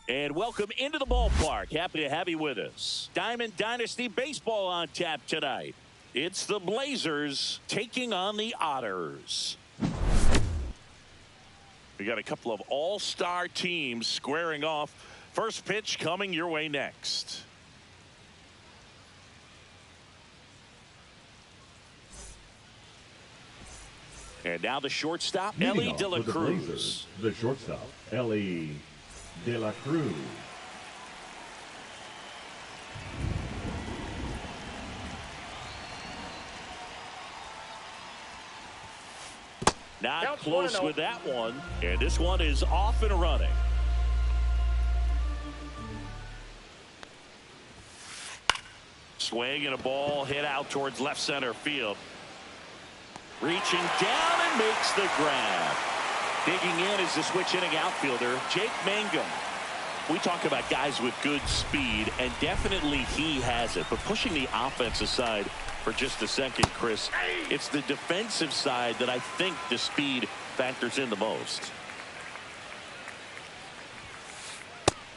And welcome into the ballpark. Happy to have you with us. Diamond Dynasty Baseball on tap tonight. It's the Blazers taking on the Otters. We got a couple of all-star teams squaring off. First pitch coming your way next. And now the shortstop, Ellie De La Cruz. The shortstop, Ellie De La Cruz. Not close with that one. And this one is off and running. Swing and a ball hit out towards left center field. Reaching down and makes the grab. Digging in is the switch hitting outfielder, Jake Mangum. We talk about guys with good speed, and definitely he has it. But pushing the offense aside for just a second, Chris, it's the defensive side that I think the speed factors in the most.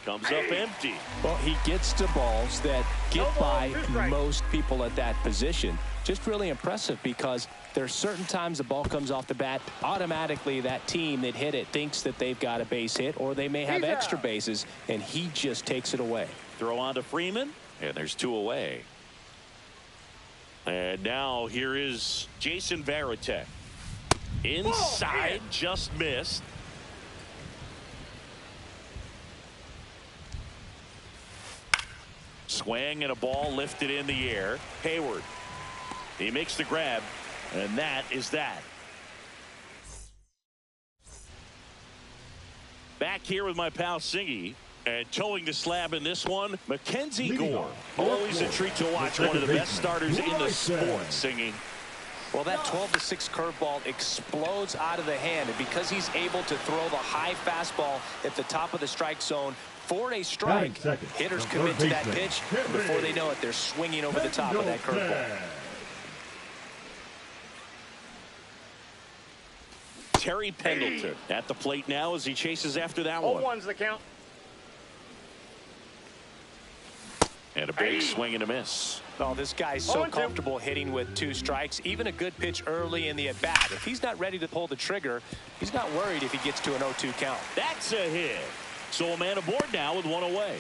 Comes up empty. Well, he gets to balls that get by most people at that position. Just really impressive because there are certain times the ball comes off the bat, automatically that team that hit it thinks that they've got a base hit, or they may have extra bases, and he just takes it away. Throw on to Freeman, and there's two away. And now here is Jason Varitek. Inside, just missed. Swing and a ball lifted in the air. Hayward. He makes the grab, and that is that. Back here with my pal Singy. And towing the slab in this one, Mackenzie Gore. Always a treat to watch, one of the best starters in the sport, Singy. Well, that 12-6 curveball explodes out of the hand, and because he's able to throw the high fastball at the top of the strike zone for a strike, hitters commit to that pitch, and before they know it, they're swinging over the top of that curveball. Terry Pendleton at the plate now as he chases after that one. 0-1's the count. And a big swing and a miss. Oh, this guy's so comfortable hitting with 2 strikes. Even a good pitch early in the at-bat. If he's not ready to pull the trigger, he's not worried if he gets to an 0-2 count. That's a hit. So a man aboard now with 1 away.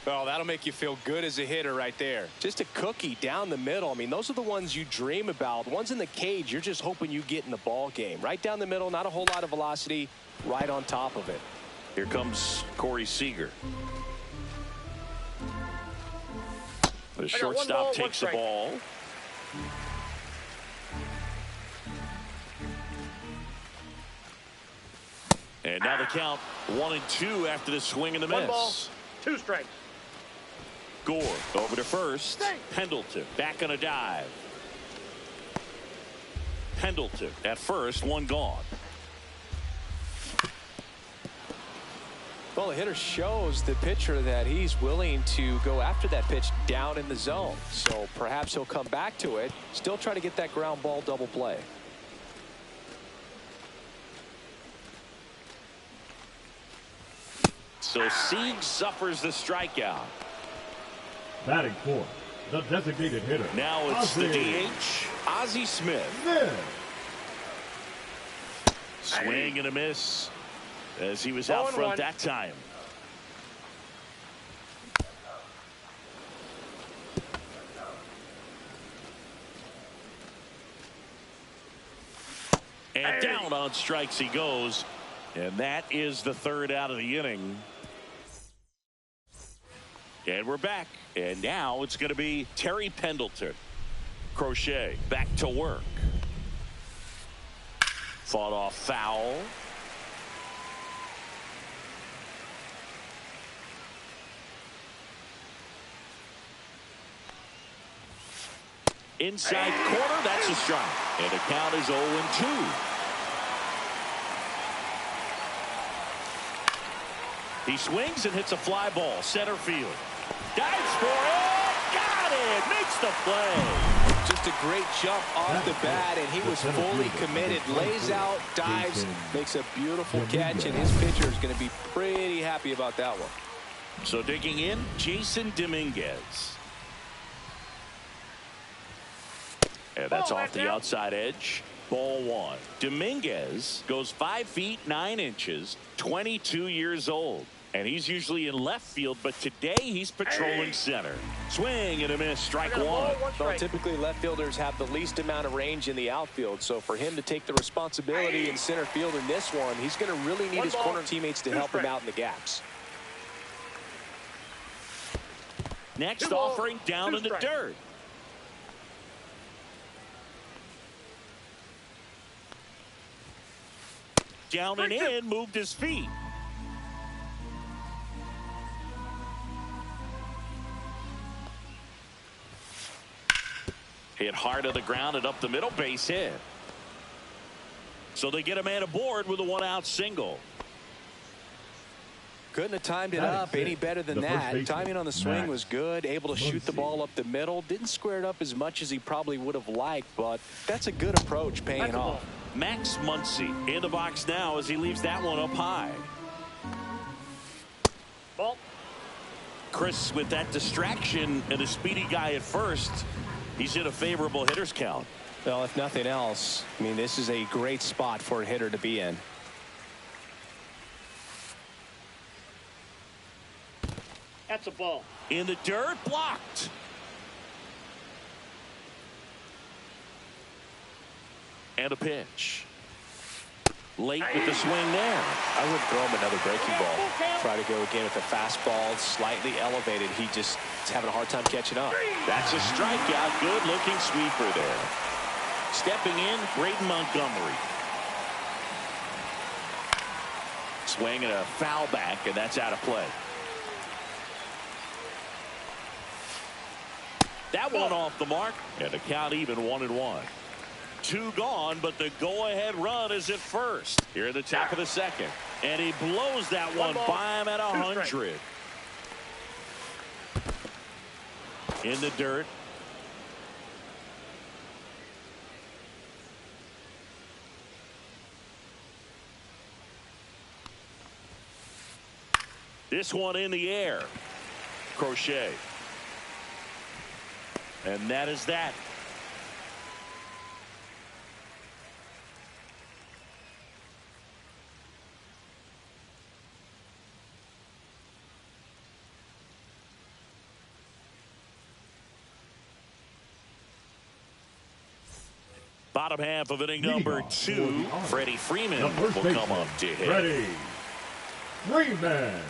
Oh, that'll make you feel good as a hitter right there. Just a cookie down the middle. I mean, those are the ones you dream about. Ones in the cage, you're just hoping you get in the ball game. Right down the middle, not a whole lot of velocity, right on top of it. Here comes Corey Seager. The shortstop takes the ball. And now the count 1-2 after the swing and the miss. 1 ball, 2 strikes. Gore over to first. Pendleton back on a dive. Pendleton at first, 1 gone. Well, the hitter shows the pitcher that he's willing to go after that pitch down in the zone. So perhaps he'll come back to it. Still try to get that ground ball double play. So Sieg suffers the strikeout. Batting fourth, the designated hitter. Now it's the DH, Ozzie Smith. Swing and a miss as he was out front that time. And down on strikes he goes. And that is the 3rd out of the inning. And we're back. And now it's going to be Terry Pendleton. Crochet back to work. Fought off foul. Inside corner, that's a strike. And the count is 0-2. He swings and hits a fly ball, center field. Dives for it, got it, makes the play. Just a great jump off the bat, and he was fully committed. Lays out, dives, makes a beautiful catch, and his pitcher is going to be pretty happy about that one. So digging in, Jason Dominguez. And that's off the outside edge. Ball 1. Dominguez goes 5 feet 9 inches, 22 years old. And he's usually in left field, but today he's patrolling center. Swing and a miss, strike 1. Well, typically left fielders have the least amount of range in the outfield, so for him to take the responsibility in center field in this one, he's going to really need his corner teammates to help him out in the gaps. Next offering down in the dirt. Down and in, moved his feet. Hit hard on the ground and up the middle, base hit. So they get a man aboard with a 1-out single. Couldn't have timed it up any better than that. Timing on the swing was good. Able to shoot the ball up the middle. Didn't square it up as much as he probably would have liked, but that's a good approach paying off. Max Muncy in the box now as he leaves that one up high. Ball. Chris, with that distraction and a speedy guy at first, he's in a favorable hitter's count. Well, if nothing else, I mean, this is a great spot for a hitter to be in. That's a ball. In the dirt, blocked. And a pitch. Late with the swing there. I wouldn't throw him another breaking ball. Try to go again with the fastball, slightly elevated. He just is having a hard time catching up. That's a strikeout. Good-looking sweeper there. Stepping in, Braden Montgomery. Swing and a foul back, and that's out of play. That one off the mark, and the count even 1-1. 2 gone, but the go-ahead run is at first. Here in the top of the second. And he blows that one by him at 100. In the dirt. This one in the air. Crochet. And that is that. Bottom half of inning number 2. Freddie Freeman will come up to hit. Freddie Freeman.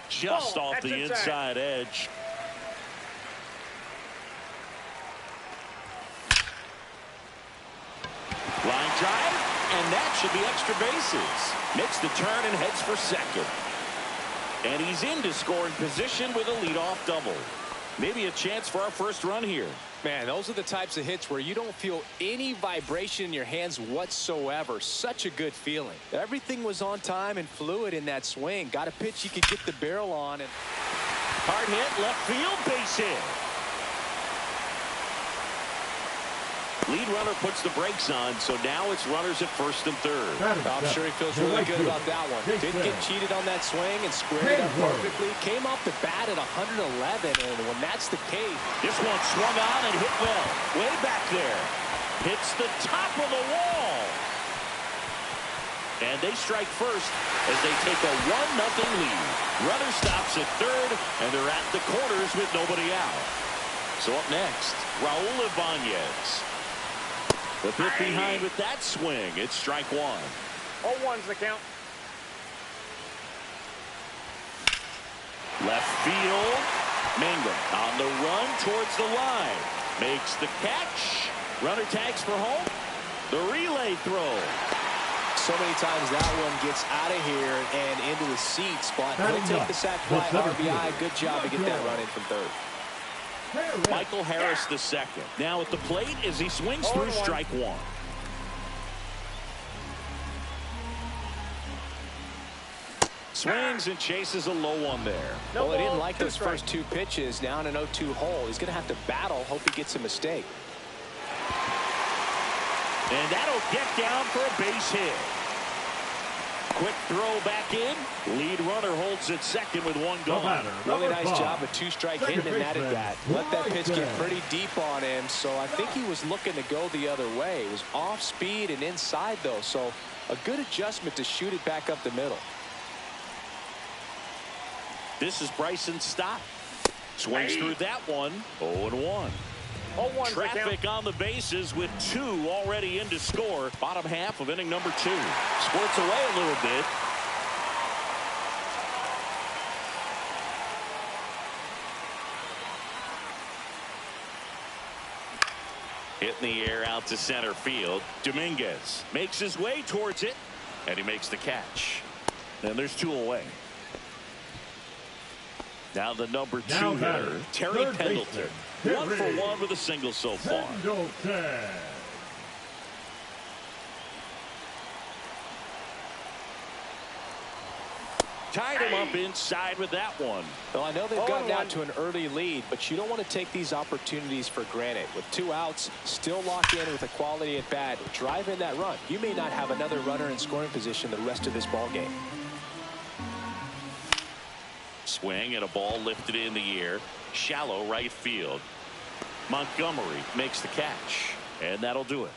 Just off the inside edge. Line drive, and that should be extra bases. Makes the turn and heads for second. And he's into scoring position with a leadoff double. Maybe a chance for our first run here. Man, those are the types of hits where you don't feel any vibration in your hands whatsoever. Such a good feeling. Everything was on time and fluid in that swing. Got a pitch you could get the barrel on. And hard hit, left field, base hit. Lead runner puts the brakes on, so now it's runners at first and third. I'm sure he feels really good about that one. Didn't get cheated on that swing and squared it up perfectly. Came off the bat at 111, and when that's the case. This one swung on and hit well. Way back there. Hits the top of the wall. And they strike first as they take a 1-0 lead. Runner stops at third, and they're at the corners with nobody out. So up next, Raul Ibanez. The pit behind with that swing. It's strike 1. 0-1's the count. Left field. Mangum on the run towards the line. Makes the catch. Runner tags for home. The relay throw. So many times that one gets out of here and into the seat spot. He'll take the sac fly, RBI. Good job to get that run in from third. Michael Harris the second. Now at the plate as he swings through strike 1. Swings and chases a low one there. Well, he didn't like those first 2 pitches. Now in an 0-2 hole. He's going to have to battle. Hope he gets a mistake. And that'll get down for a base hit. Quick throw back in. Lead runner holds at second with 1 gone. Really nice job of 2-strike hitting in that at bat. Let that pitch get pretty deep on him, so I think he was looking to go the other way. It was off speed and inside, though, so a good adjustment to shoot it back up the middle. This is Bryson Stott. Swings through that one. 0-1. Traffic on the bases with 2 already in to score. Bottom half of inning number 2. Squirts away a little bit. Hit in the air out to center field. Dominguez makes his way towards it, and he makes the catch. And there's 2 away. Now the number 2 hitter, Terry Pendleton. 1 for 1 with a single so far. Tied him up inside with that one. Well, I know they've gotten out to an early lead, but you don't want to take these opportunities for granted. With 2 outs, still lock in with a quality at bat. Drive in that run. You may not have another runner in scoring position the rest of this ball game. Swing and a ball lifted in the air. Shallow right field. Montgomery makes the catch, and that'll do it.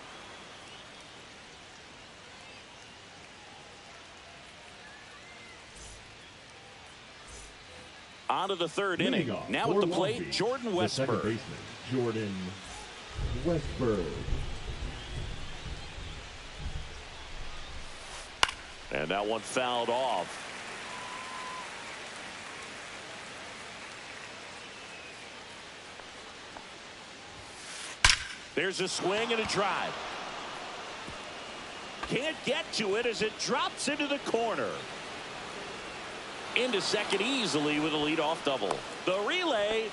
On to the third inning. Now at the plate, Jordan Westburg. Jordan Westburg. And that one fouled off. There's a swing and a drive. Can't get to it as it drops into the corner. Into second easily with a leadoff double. The relay.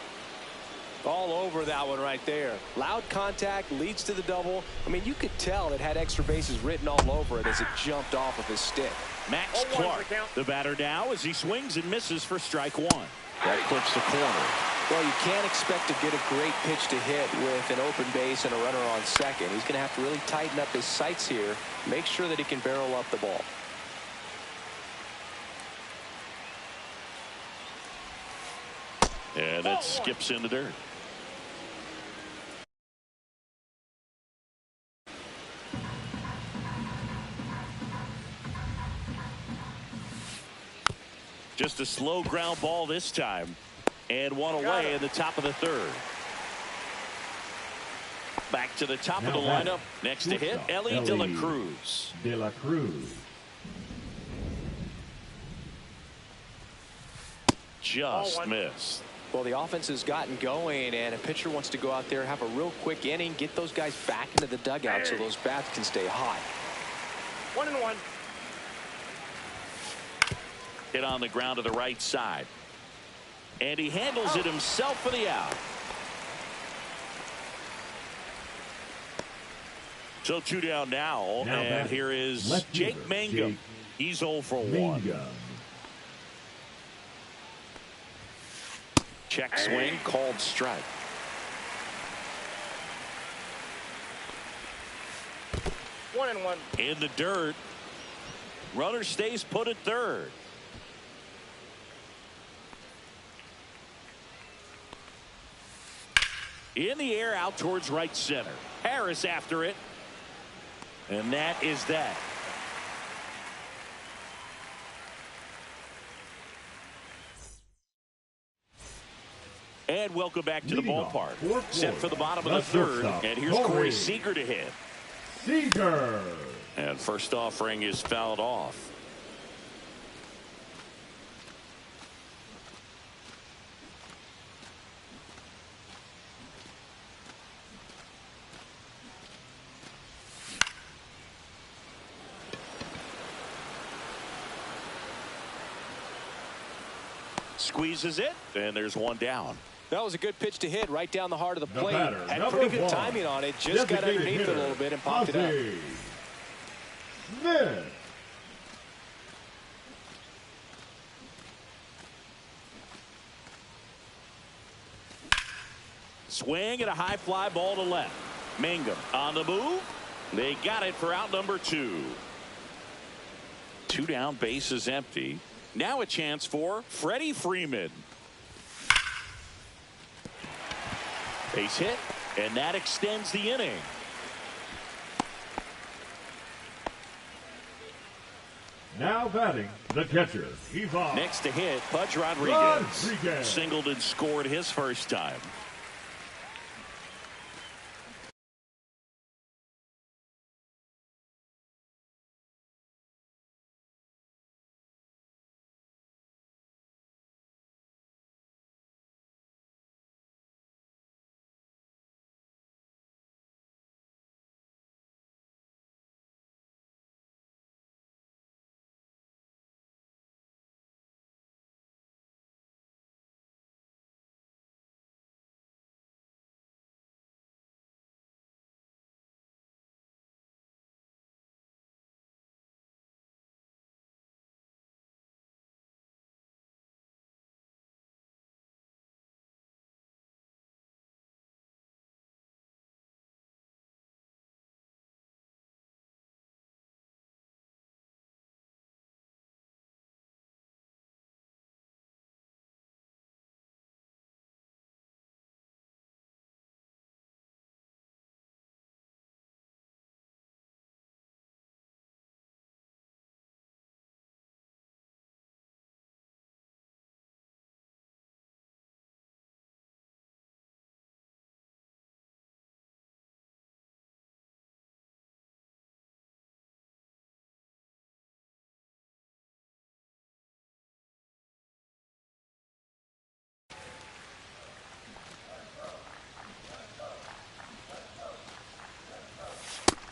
All over that one right there. Loud contact leads to the double. I mean, you could tell it had extra bases written all over it as it jumped off of his stick. Max Clark, the batter now, as he swings and misses for strike one. That clips the corner. Well, you can't expect to get a great pitch to hit with an open base and a runner on second. He's going to have to really tighten up his sights here, make sure that he can barrel up the ball. And it skips into dirt. Just a slow ground ball this time. And one away in the top of the third. Back to the top of the lineup. Next to hit, Ellie De La Cruz. De La Cruz. Just missed. Well, the offense has gotten going, and a pitcher wants to go out there, have a real quick inning, get those guys back into the dugout so those bats can stay hot. 1-1. Hit on the ground to the right side. And he handles it himself for the out. So 2 down now and here is Jake Mangum. He's 0 for 1. Check swing, called strike. One and one. In the dirt. Runner stays put at third. In the air out towards right center. Harris after it. And that is that. And welcome back to the ballpark. Set for the bottom of the third. And here's Corey Seager to hit. Seager. And first offering is fouled off. Squeezes it, and there's one down. That was a good pitch to hit right down the heart of the plate. Had pretty good timing on it. Just got underneath it a little bit and popped it up. Smith. Swing and a high fly ball to left. Mangum on the move. They got it for out number 2. 2 down, base is empty. Now a chance for Freddie Freeman. Base hit, and that extends the inning. Now batting, the catcher, Ivan. Next to hit, Pudge Rodriguez. Singled and scored his first time.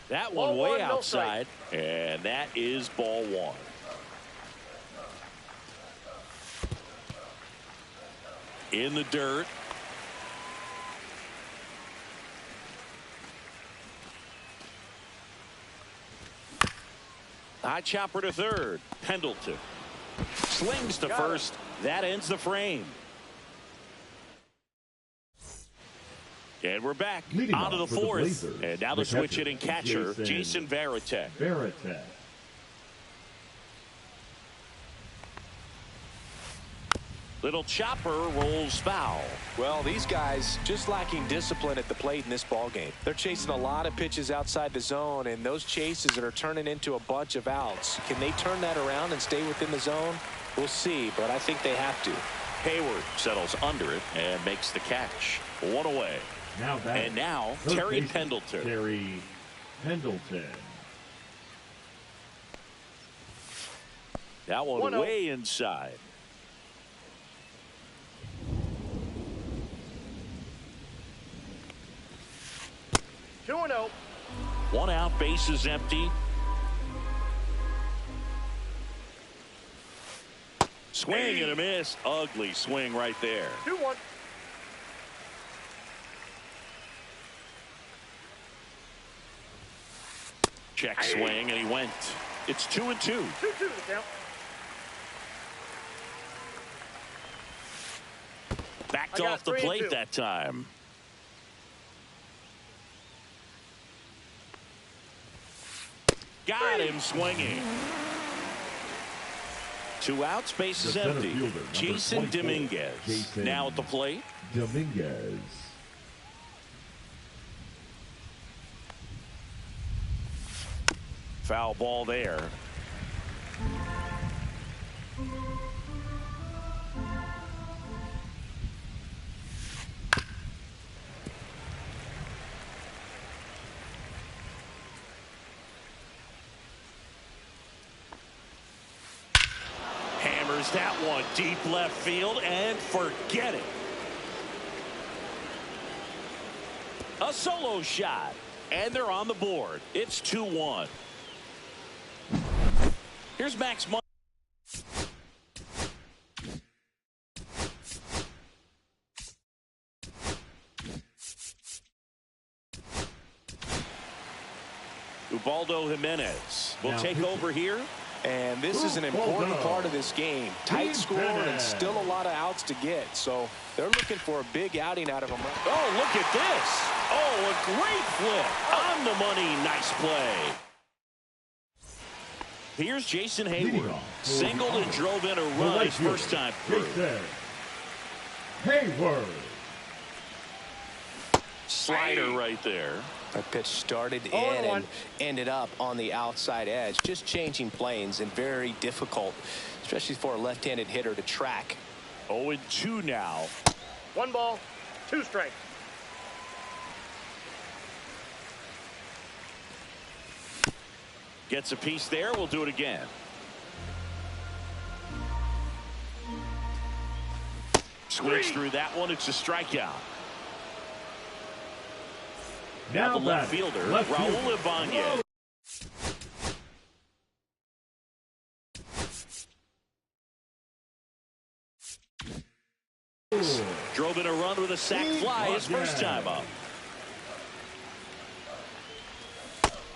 That one way outside, and that is ball one. In the dirt. High chopper to third. Pendleton slings to first. That ends the frame. And we're back onto the fourth. And now the switch hitting catcher, Jason Varitek. Little chopper rolls foul. Well, these guys just lacking discipline at the plate in this ball game. They're chasing a lot of pitches outside the zone, and those chases are turning into a bunch of outs. Can they turn that around and stay within the zone? We'll see, but I think they have to. Hayward settles under it and makes the catch. One away. And now Terry Pendleton. That one way inside. Two and oh. One out, base is empty. Swing and a miss. Ugly swing right there. 2-1. Check swing, and he went. It's 2-2. 2-2 the count. Backed off the plate that time. Got him swinging. Two outs, base is empty. Jason Dominguez now at the plate. Foul ball there. Hammers that one deep left field and forget it. A solo shot, and they're on the board. It's 2-1. Here's Max Muncy. Ubaldo Jimenez will take over here. And this is an important part of this game. Tight score and still a lot of outs to get. So they're looking for a big outing out of them. Oh, look at this. Oh, a great flip. On the money. Nice play. Here's Jason Hayward. Singled and drove in a run his first time through. Hayward. Slider right there. That pitch started in and ended up on the outside edge. Just changing planes and very difficult, especially for a left-handed hitter to track. 0-2 now. 1 ball, 2 strikes. Gets a piece there. We'll do it again. Swings through that one. It's a strikeout. Now the left fielder, Raul Ibanez. Drove in a run with a sac fly his first time up.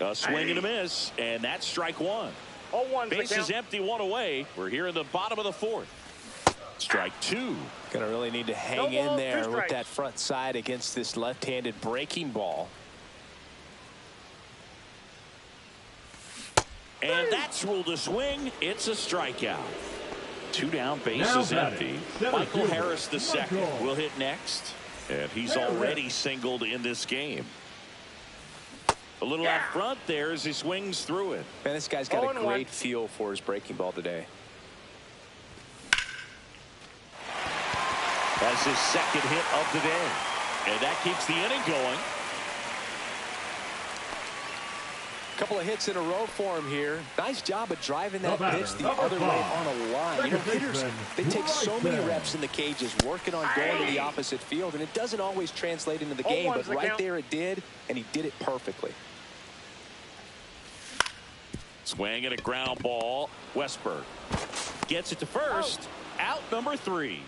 A swing and a miss, and that's strike one. 0-1. Base is empty, one away. We're here in the bottom of the fourth. Strike two. Gonna really need to hang in there with that front side against this left-handed breaking ball. And that's ruled a swing. It's a strikeout. 2 down, base is empty. Michael Harris the second will hit next. And he's already singled in this game. A little out front there as he swings through it. Man, this guy's got a great feel for his breaking ball today. That's his second hit of the day. And that keeps the inning going. Couple of hits in a row for him here. Nice job of driving that pitch the other way on a line. You know, hitters, they take so many reps in the cages working on going to the opposite field, and it doesn't always translate into the game, but right there it did, and he did it perfectly. Swing and a ground ball. Westberg gets it to first. Out number 3.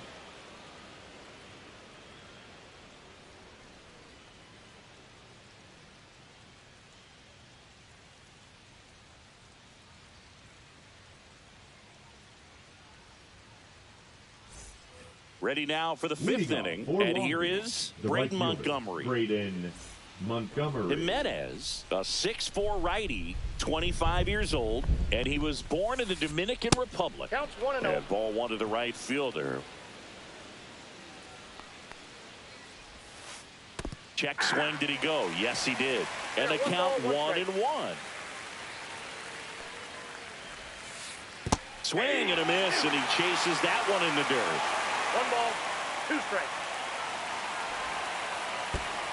Ready now for the 5th inning. And here is Braden Montgomery. Braden Montgomery. Jimenez, a 6'4" righty, 25 years old, and he was born in the Dominican Republic. Counts 1-0. And ball 1 to the right fielder. Check swing. Did he go? Yes, he did. And the count 1-1. Swing and a miss, and he chases that one in the dirt. 1 ball, 2 strikes.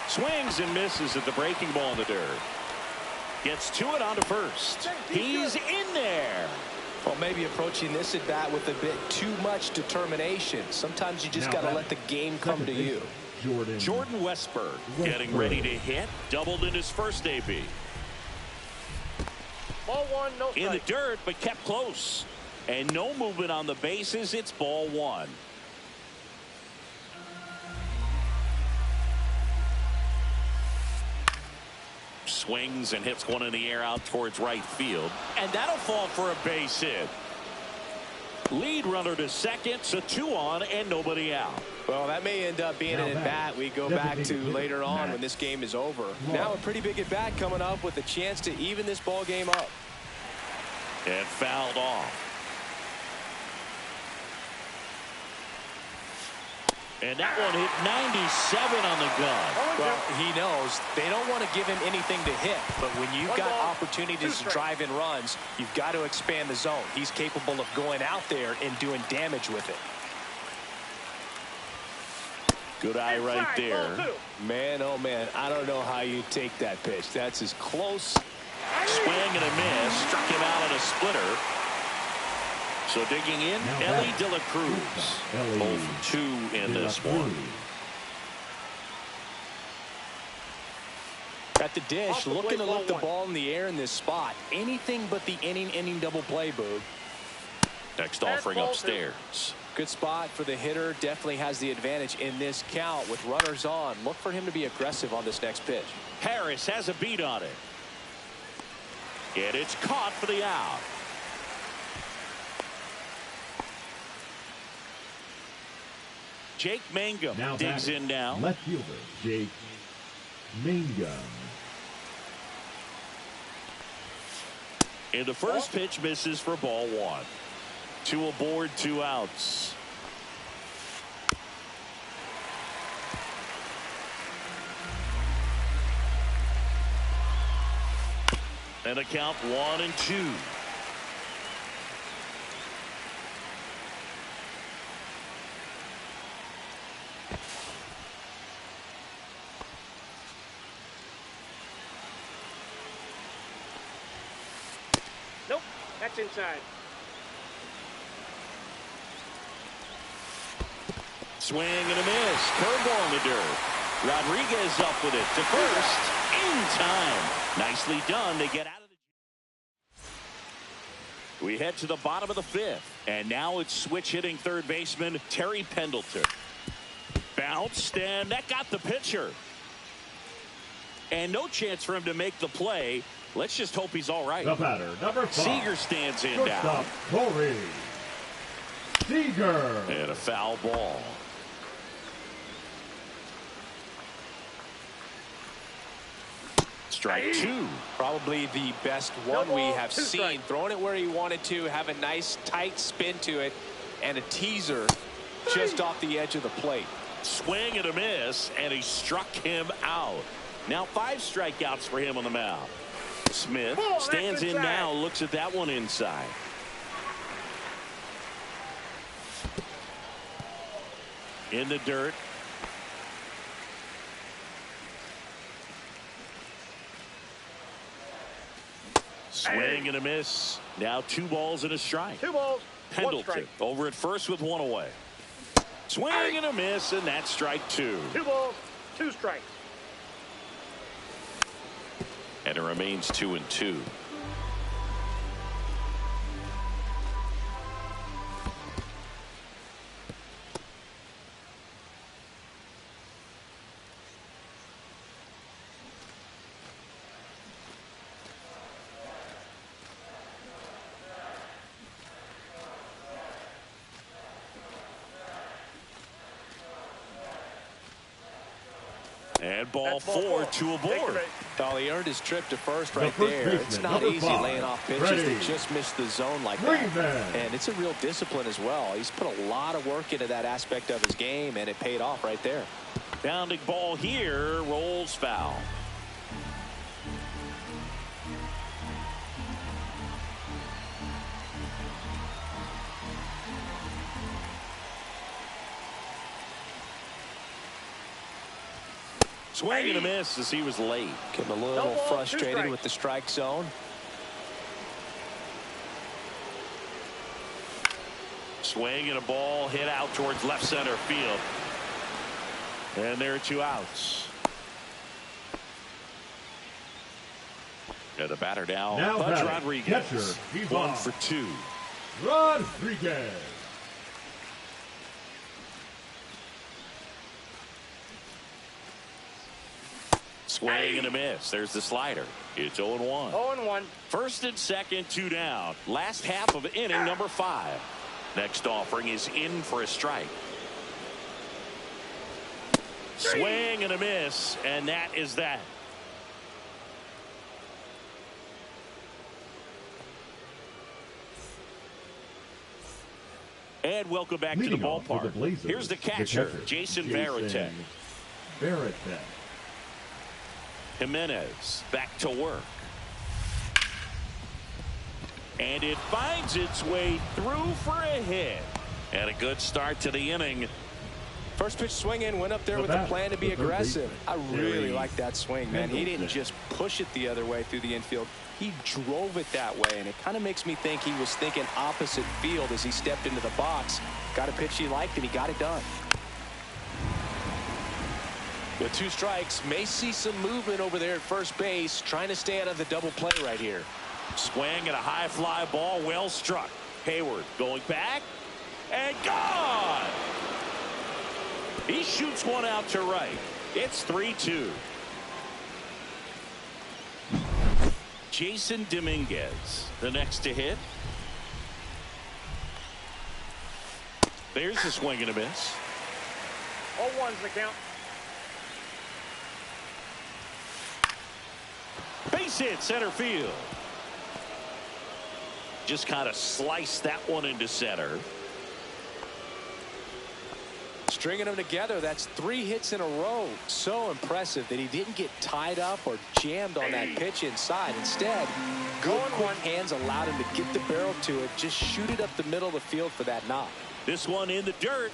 Swings and misses at the breaking ball in the dirt. Gets to it on to first. He's in there. Well, maybe approaching this at bat with a bit too much determination. Sometimes you just got to let the game come to you. Jordan Westberg getting ready to hit. Doubled in his first AB. Ball 1, no strike. In the dirt, but kept close. And no movement on the bases. It's ball 1. Swings and hits one in the air out towards right field. And that'll fall for a base hit. Lead runner to second, so 2 on and nobody out. Well, that may end up being an at-bat we go back to later on when this game is over. Now a pretty big at-bat coming up with a chance to even this ball game up. And fouled off. And that one hit 97 on the gun. Well, he knows they don't want to give him anything to hit, but when you've got opportunities to drive in runs, you've got to expand the zone. He's capable of going out there and doing damage with it. Good eye right there. Man, oh man, I don't know how you take that pitch. That's as close. Swing and a miss. Struck him out on a splitter. So digging in, Ellie De La Cruz. 0-2 in this one. At the dish, looking to lift the ball in the air in this spot. Anything but the inning double play, Boog. Next offering upstairs. Good spot for the hitter. Definitely has the advantage in this count with runners on. Look for him to be aggressive on this next pitch. Harris has a beat on it. And it's caught for the out. Jake Mangum digs in now. Left fielder Jake Mangum. And the first pitch misses for ball 1. 2 aboard, 2 outs. And a count 1-2. Nope, that's inside. Swing and a miss. Curveball in the dirt. Rodriguez up with it to first. In time. Nicely done. They get out of the... We head to the bottom of the 5th. And now it's switch hitting third baseman Terry Pendleton. Bounced, and that got the pitcher. And no chance for him to make the play. Let's just hope he's all right. The batter, number 5. Seager stands in now. Corey Seager. And a foul ball. Strike 2. Probably the best one we have seen. Throwing it where he wanted to, have a nice tight spin to it, and a teaser just off the edge of the plate. Swing and a miss, and he struck him out. Now 5 strikeouts for him on the mound. Smith stands in now, looks at that one inside. In the dirt. Swing and a miss. Now 2 balls and a strike. 2 balls, 1 Pendleton strike. over at first with 1 away. Swing and a miss, and that's strike 2. 2 balls, 2 strikes. And it remains 2-2. And ball four, two aboard. Well, he earned his trip to first right first there. baseman, It's not number easy 5, laying off pitches ready. that just miss the zone like Green that. man. And it's a real discipline as well. He's put a lot of work into that aspect of his game, and it paid off right there. Bounding ball here, rolls foul. Swing and a miss as he was late. Getting a little frustrated with the strike zone. Swing and a ball hit out towards left center field. And there are 2 outs. And the batter now Buzz Rodriguez. Catcher, 1 for 2. Rodriguez. Swing and a miss. There's the slider. It's 0-1. 0-1. First and second, 2 down. Last half of inning number 5. Next offering is in for a strike. Swing and a miss, and that is that. And welcome back to the ballpark. Here's the catcher, Jason Varitek. Jimenez back to work. And it finds its way through for a hit. And a good start to the inning. First pitch swing in, went up there with a plan to be aggressive. I really like that swing, man. He didn't just push it the other way through the infield. He drove it that way, and it kind of makes me think he was thinking opposite field as he stepped into the box. Got a pitch he liked, and he got it done. With 2 strikes, may see some movement over there at first base, trying to stay out of the double play right here. Swing and a high fly ball, well struck. Hayward going back and gone. He shoots one out to right. It's 3-2. Jason Dominguez, the next to hit. There's the swing and a miss. 0-1's the count. Base hit, center field. Just kind of sliced that one into center. Stringing them together, that's 3 hits in a row. So impressive that he didn't get tied up or jammed on that pitch inside. Instead, good quick hands allowed him to get the barrel to it, just shoot it up the middle of the field for that knock. This one in the dirt.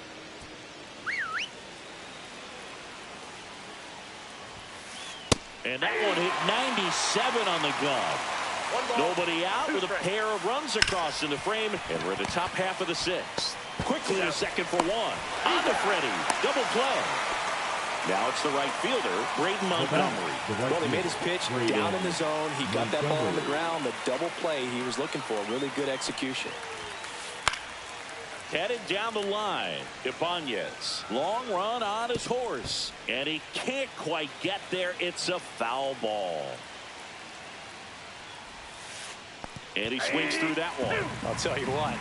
And that one hit 97 on the glove. Nobody out with a pair of runs across in the frame, and we're in the top half of the 6th. Quickly to second for 1. On to Freddie. Double play. Now it's the right fielder, Braden Montgomery. Well, he made his pitch down in the zone. He got that ball on the ground. The double play he was looking for. Really good execution. Headed down the line, Ibanez. Long run on his horse, and he can't quite get there. It's a foul ball. And he swings through that one. I'll tell you what,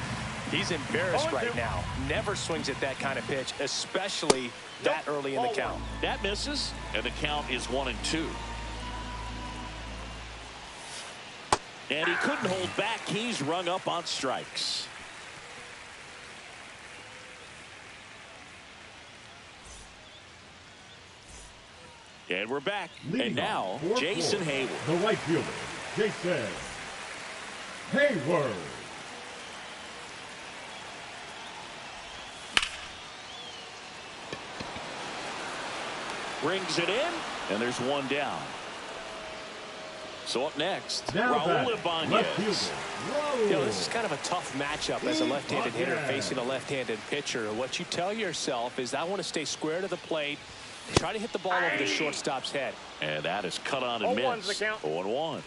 he's embarrassed right now. Never swings at that kind of pitch, especially that early in the count. That misses, and the count is 1-2. And he couldn't hold back. He's rung up on strikes. And we're back. And now, Jason Hayward. The right fielder, Jason Hayward. Brings it in, and there's one down. So up next, Now Raul Ibanez. You know, this is kind of a tough matchup as a left-handed hitter facing a left-handed pitcher. What you tell yourself is, I want to stay square to the plate, try to hit the ball over the shortstop's head. And that is cut on and missed. 0-1.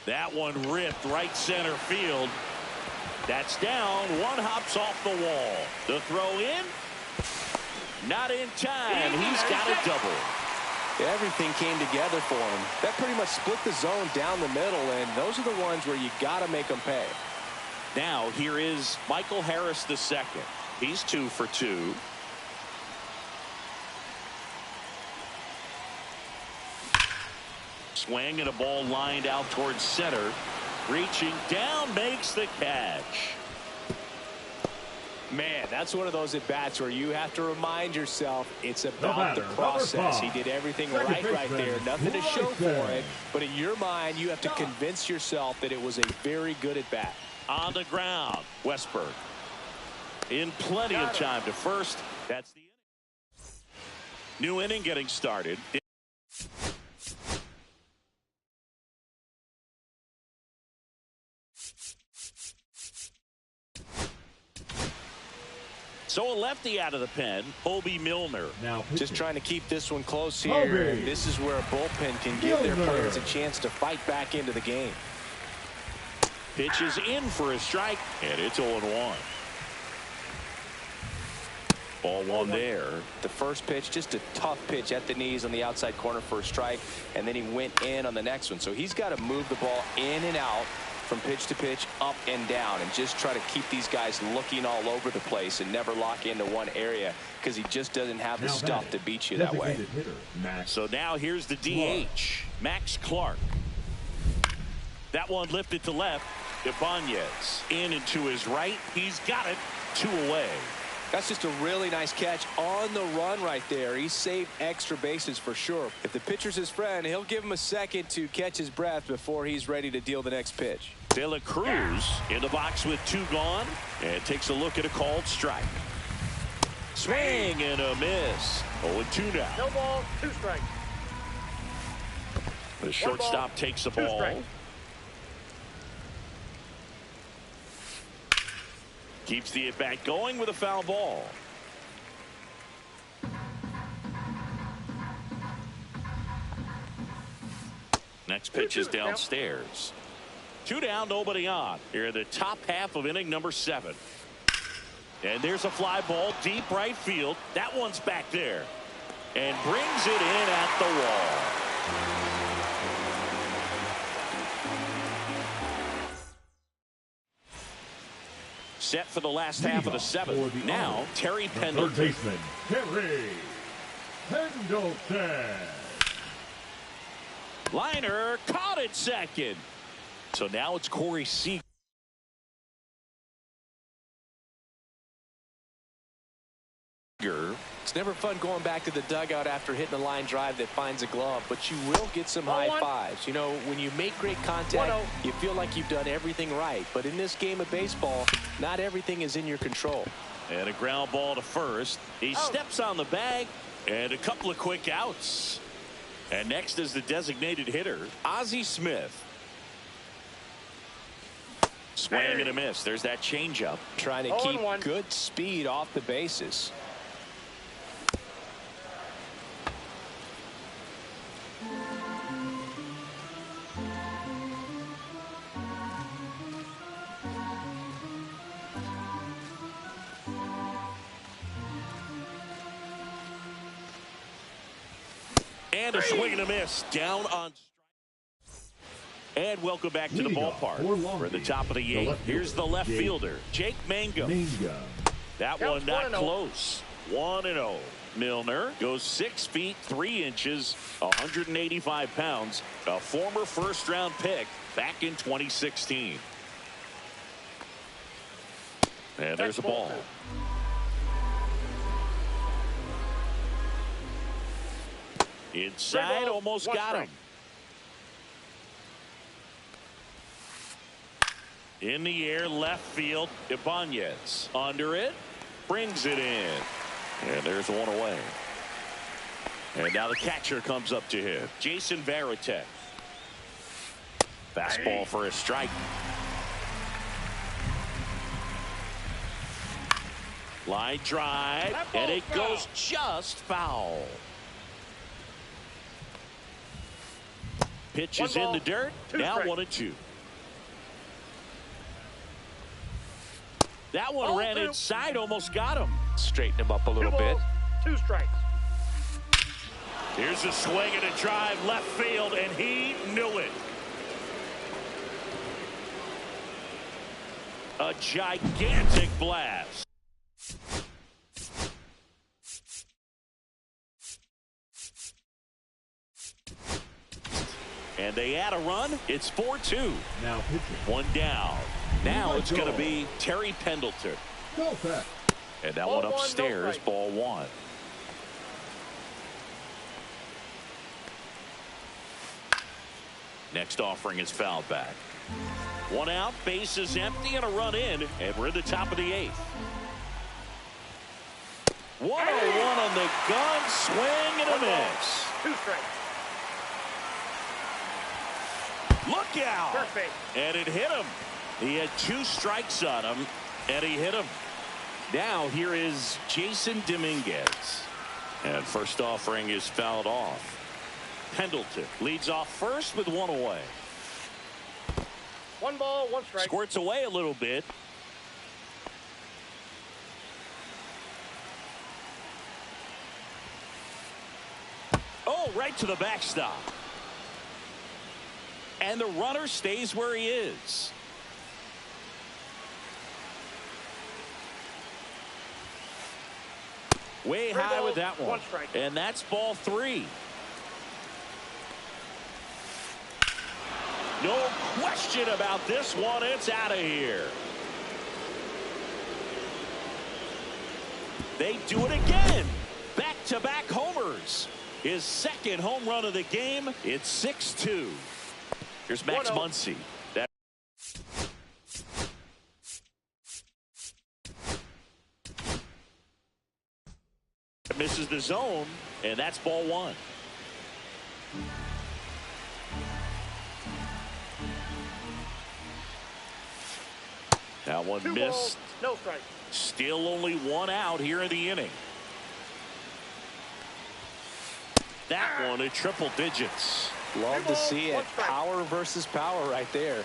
That one ripped right center field. That's down. One hops off the wall. The throw in. Not in time. He's got a double. Everything came together for him. That pretty much split the zone down the middle, and those are the ones where you got to make them pay. Now here is Michael Harris II. He's 2 for 2. Swing and a ball lined out towards center. Reaching down, makes the catch. Man, that's one of those at-bats where you have to remind yourself it's about the process. He did everything right there. Nothing to show for it. But in your mind, you have to convince yourself that it was a very good at-bat. On the ground, Westberg. In plenty of time to first. That's the inning. New inning getting started. So a lefty out of the pen, Hobie Milner. Now just trying to keep this one close here. This is where a bullpen can give their players a chance to fight back into the game. Pitches in for a strike, and it's 0-1. Ball one there. The first pitch, just a tough pitch at the knees on the outside corner for a strike, and then he went in on the next one. So he's got to move the ball in and out from pitch to pitch, up and down, and just try to keep these guys looking all over the place and never lock into one area because he just doesn't have the stuff to beat you that way. So now here's the DH, Max Clark. That one lifted to left. Ibanez in and to his right. He's got it. 2 away. That's just a really nice catch on the run right there. He saved extra bases for sure. If the pitcher's his friend, he'll give him a second to catch his breath before he's ready to deal the next pitch. De La Cruz in the box with 2 gone and takes a look at a called strike. Swing and a miss. 0-2 now. No ball, 2 strikes. The shortstop takes the ball. Strikes. Keeps the at-bat going with a foul ball. Next pitch is downstairs. 2 down, nobody on. Here in the top half of inning number 7. And there's a fly ball deep right field. That one's back there. And brings it in at the wall. Set for the last half of the 7th. Now, Terry Pendleton. Third baseman, Terry Pendleton. Liner caught at second. So now it's Corey Seager. It's never fun going back to the dugout after hitting a line drive that finds a glove, but you will get some high fives. You know, when you make great contact, you feel like you've done everything right. But in this game of baseball, not everything is in your control. And a ground ball to first. He steps on the bag, and a couple of quick outs. And next is the designated hitter, Ozzie Smith. Swing and a miss. There's that changeup. Trying to keep good speed off the bases. And a swing and a miss down on strike. And welcome back to the ballpark. For the top of the 8th, here's the left fielder, Jake Mangum. That one not close. 1-0. Milner goes 6 feet 3 inches, 185 pounds, a former first-round pick back in 2016. And there's a ball. Inside, almost got him. In the air, left field, Ibanez. Under it, brings it in. And there's one away. And now the catcher comes up to him, Jason Varitek. Fastball for a strike. Line drive, and it goes just foul. Pitch is in the dirt. Now 1-2. That one ran inside, almost got him. Straighten him up a little bit. 2 strikes. Here's a swing and a drive left field, and he knew it. A gigantic blast. they add a run. It's 4-2. Now pitching. One down. Now it's going to be Terry Pendleton. Go set. And that Ball one one, upstairs, no ball one. Next offering is fouled back. One out, base is empty, and a run in, and we're in the top of the 8th. 1-0-1 on the gun, swing and a miss. 2 strikes. Look out! Perfect. And it hit him. He had 2 strikes on him, and he hit him. Now here is Jason Dominguez. And first offering is fouled off. Pendleton leads off first with 1 away. 1 ball, 1 strike. Squirts away a little bit. Oh, right to the backstop. And the runner stays where he is. Way 3 high balls, with that one. 1 strike. And that's ball 3. No question about this one. It's out of here. They do it again. Back-to-back homers. His second home run of the game. It's 6-2. Here's Max 1-0. Muncy. That misses the zone, and that's ball 1. That one 2 missed. balls, no strike. Still only 1 out here in the inning. That one at triple digits. Love to see 1 it. strike. Power versus power right there.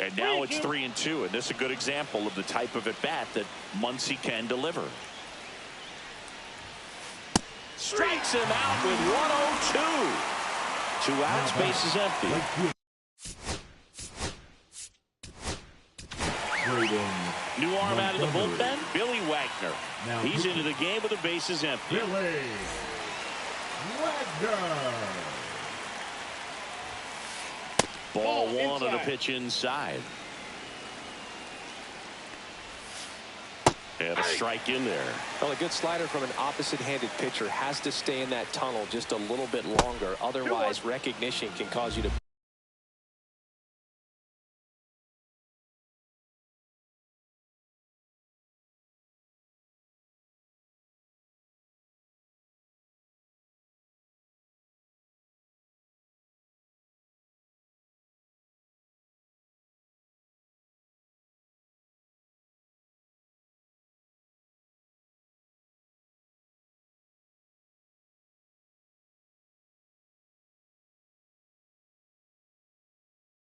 And now it's 3-2, and this is a good example of the type of at-bat that Muncy can deliver. Strikes him out with 1-0-2. 2 outs, base is empty. New arm out of the bullpen, Billy Wagner. Now He's into the game with the bases empty. Billy Wagner. Ball Ball 1 on the inside. pitch inside. And a strike in there. Well, a good slider from an opposite-handed pitcher has to stay in that tunnel just a little bit longer. Otherwise, recognition can cause you to.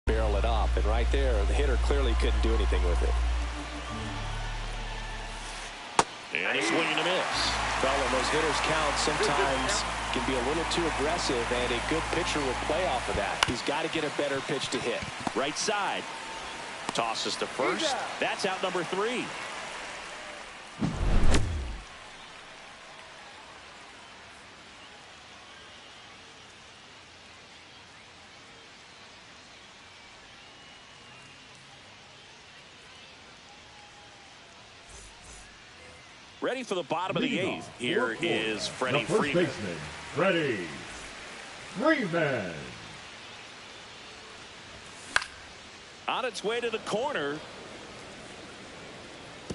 Barrel it up, and right there, the hitter clearly couldn't do anything with it. And a swing and a miss. Well, when those hitters count, sometimes can be a little too aggressive, and a good pitcher will play off of that. He's got to get a better pitch to hit. Right side. Tosses to first. That's out number 3. Ready for the bottom of the 8th. Here is Freddie the first Freeman. baseman, Freddie Freeman. On its way to the corner.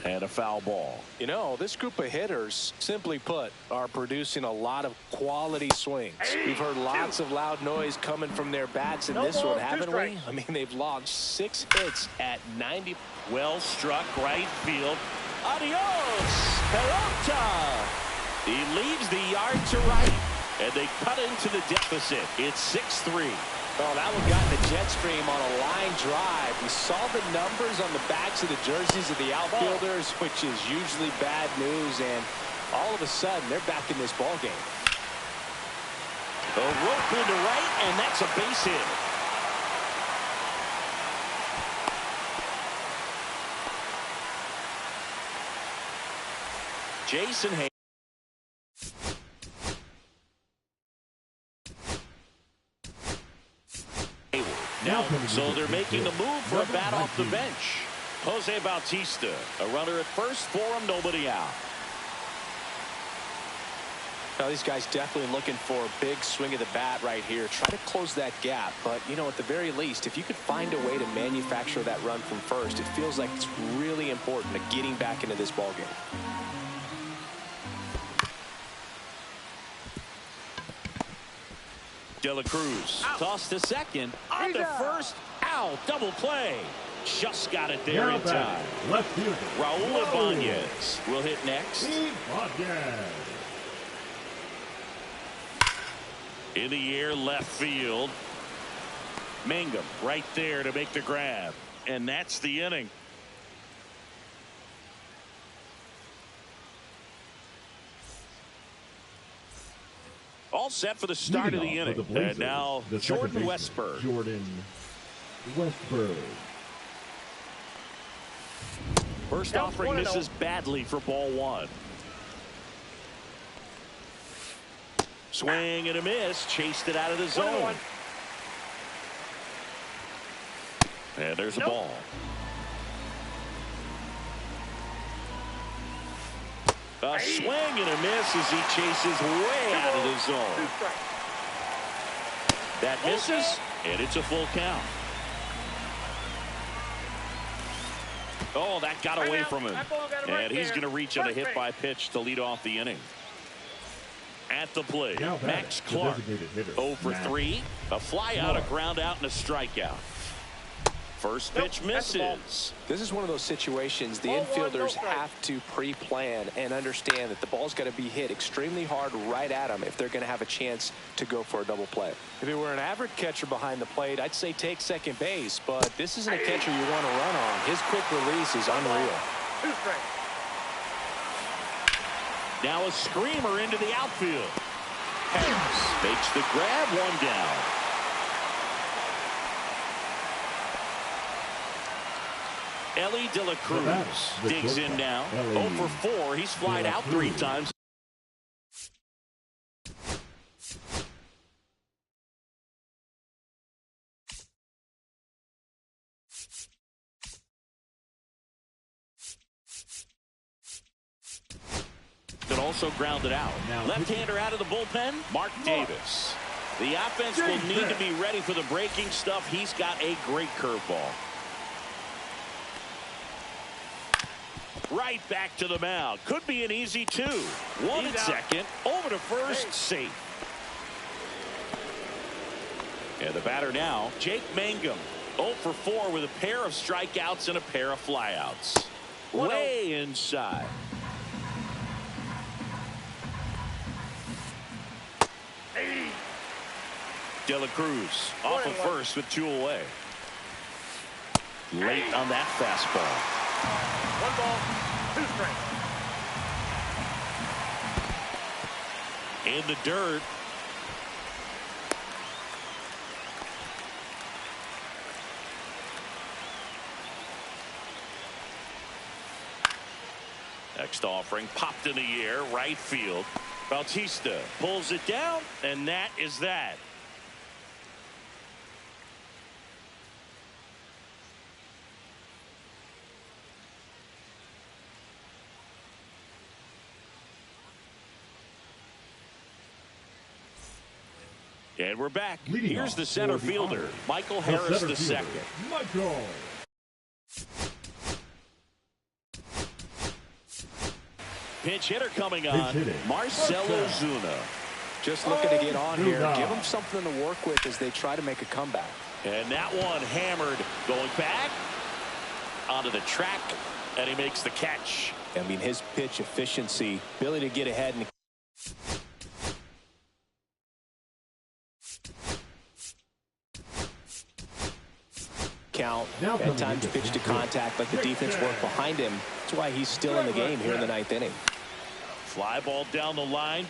And a foul ball. You know, this group of hitters, simply put, are producing a lot of quality swings. We've heard lots of loud noise coming from their bats in No this balls, one, 2 haven't we? strikes. I mean, they've launched 6 hits at 90. Well struck right field. Adios, Peralta. He leaves the yard to right, and they cut into the deficit. It's 6-3. Oh, that one got in the jet stream on a line drive. We saw the numbers on the backs of the jerseys of the outfielders, which is usually bad news, and all of a sudden, they're back in this ball game. A rope into right, and that's a base hit. Jason Hayes. Now, so they're making the move for a bat off the bench. Jose Bautista, a runner at first for him, nobody out. Now, these guys definitely looking for a big swing of the bat right here. Try to close that gap. But, you know, at the very least, if you could find a way to manufacture that run from first, it feels like it's really important to getting back into this ballgame. De La Cruz tossed to second. On to first. Ow, double play. Just got it there in time. Left fielder Raul Ibanez will hit next. In the air, left field. Mangum right there to make the grab. And that's the inning. All set for the start of the inning. And now Jordan Westburg. First offering misses badly for ball one. Swing and a miss. Chased it out of the zone. And there's a ball. A swing and a miss as he chases way out of the zone. That misses, and it's a full count. Oh, that got away from him. And he's going to reach on a hit by pitch to lead off the inning. At the plate, Max Clark, 0 for 3. A fly out, a ground out, and a strikeout. First pitch misses. This is one of those situations the infielders have to pre-plan and understand that the ball's got to be hit extremely hard right at them if they're going to have a chance to go for a double play. If it were an average catcher behind the plate, I'd say take second base, but this isn't a catcher you want to run on. His quick release is unreal. Now a screamer into the outfield. Harris makes the grab, one down. Ellie De La Cruz digs in now. 0 for 4. He's flied out 3 times. But also grounded out. Left-hander out of the bullpen, Mark Davis. The offense will need to be ready for the breaking stuff. He's got a great curveball. Right back to the mound. Could be an easy 2. One at second. Over to first. Safe. And the batter now, Jake Mangum. 0 for 4 with a pair of strikeouts and a pair of flyouts. Way inside. De La Cruz off of first with 2 away. Late on that fastball. 1 ball, 2 strikes. In the dirt. Next offering popped in the air, right field. Bautista pulls it down, and that is that. And we're back. Here's the center fielder, Michael Harris II. Michael. Pinch hitter coming on, Marcell Ozuna. Just looking to get on here. Give them something to work with as they try to make a comeback. And that one hammered, going back onto the track, and he makes the catch. I mean, his pitch efficiency, ability to get ahead and count. At times pitch to contact, like the defense work behind him. That's why he's still in the game here in the 9th inning. Fly ball down the line.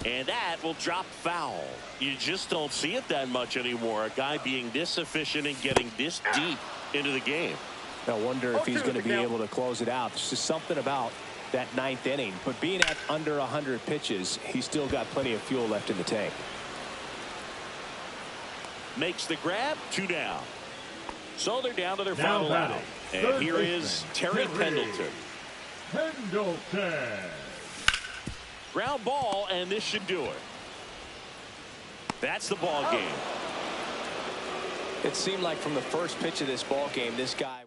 And that will drop foul. You just don't see it that much anymore. A guy being this efficient and getting this deep into the game. I wonder if he's going to be able to close it out. There's just something about that ninth inning. But being at under 100 pitches, he's still got plenty of fuel left in the tank. Makes the grab. 2 down. So they're down to their Now final out. batting, And third here baseman, is Terry Pendleton. Pendleton. Ground ball, and this should do it. That's the ball game. It seemed like from the first pitch of this ball game, this guy